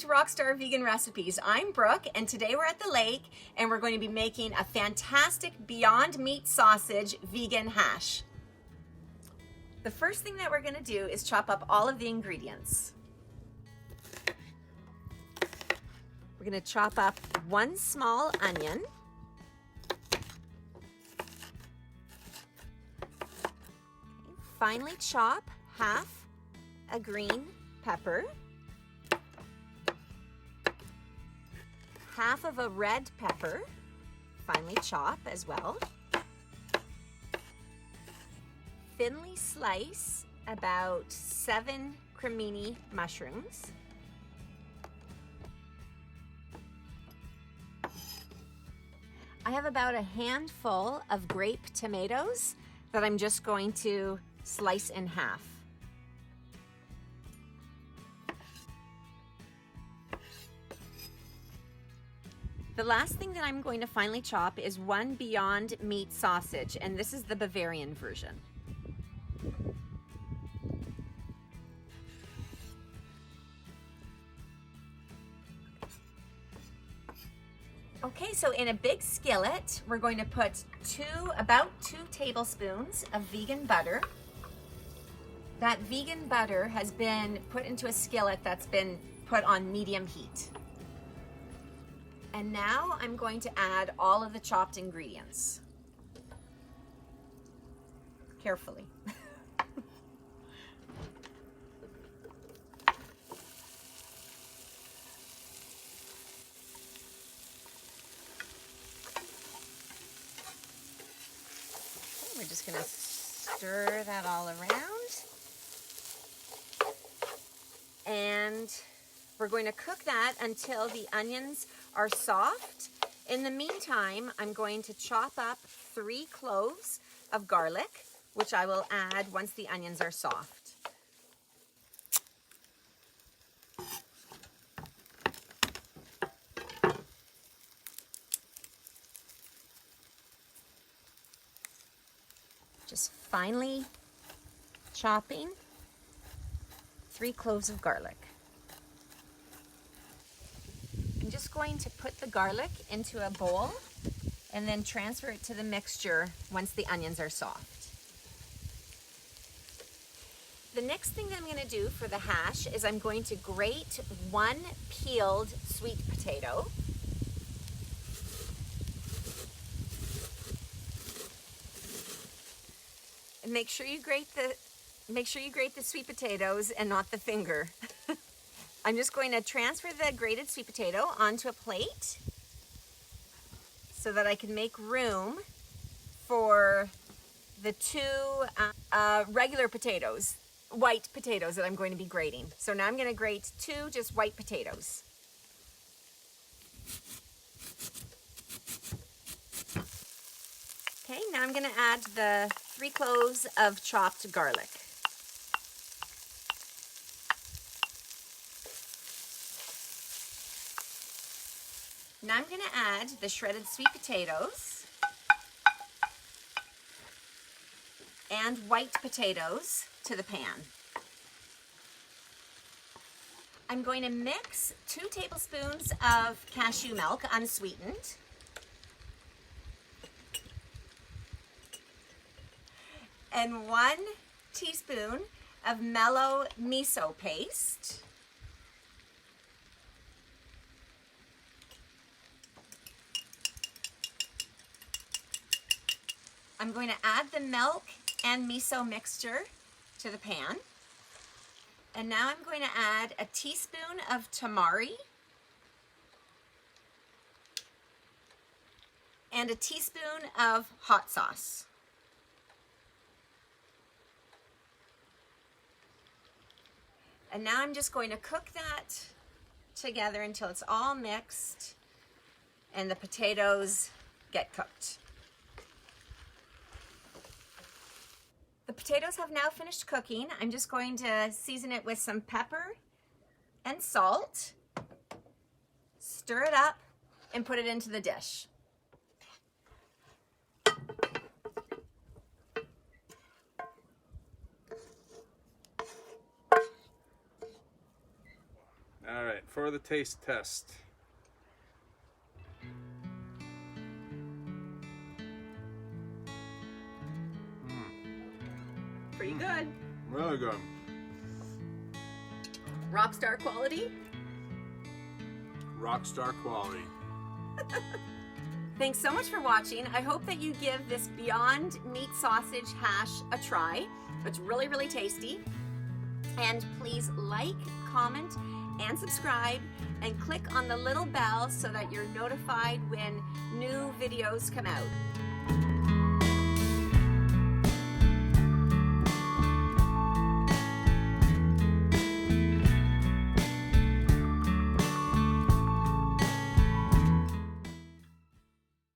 to Rockstar Vegan Recipes. I'm Brooke, and today we're at the lake and we're going to be making a fantastic Beyond Meat sausage vegan hash. The first thing that we're going to do is chop up all of the ingredients. We're going to chop up one small onion, finely chop half a green pepper, half of a red pepper, finely chop as well. Thinly slice about 7 Cremini mushrooms. I have about a handful of grape tomatoes that I'm just going to slice in half. The last thing that I'm going to finely chop is one Beyond Meat sausage, and this is the Bavarian version. Okay, so in a big skillet, we're going to put about 2 tablespoons of vegan butter. That vegan butter has been put into a skillet that's been put on medium heat. And now I'm going to add all of the chopped ingredients. Carefully. We're just going to stir that all around. And we're going to cook that until the onions are soft. In the meantime, I'm going to chop up 3 cloves of garlic, which I will add once the onions are soft. Just finely chopping 3 cloves of garlic. I'm just going to put the garlic into a bowl and then transfer it to the mixture once the onions are soft. The next thing that I'm going to do for the hash is I'm going to grate 1 peeled sweet potato. And make sure you grate the sweet potatoes and not the finger. I'm just going to transfer the grated sweet potato onto a plate so that I can make room for the 2 regular potatoes, white potatoes that I'm going to be grating. So now I'm going to grate 2 just white potatoes. Okay, now I'm going to add the 3 cloves of chopped garlic. Now I'm going to add the shredded sweet potatoes and white potatoes to the pan. I'm going to mix 2 tablespoons of cashew milk, unsweetened, and 1 teaspoon of Mellow miso paste. I'm going to add the milk and miso mixture to the pan. And now I'm going to add a teaspoon of tamari and a teaspoon of hot sauce. And now I'm just going to cook that together until it's all mixed and the potatoes get cooked. The potatoes have now finished cooking. I'm just going to season it with some pepper and salt, stir it up, and put it into the dish. for the taste test. Pretty good. Really good. Rockstar quality. Rockstar quality. Thanks so much for watching. I hope that you give this Beyond Meat Sausage hash a try. It's really, really tasty. And please like, comment, and subscribe, and click on the little bell so that you're notified when new videos come out.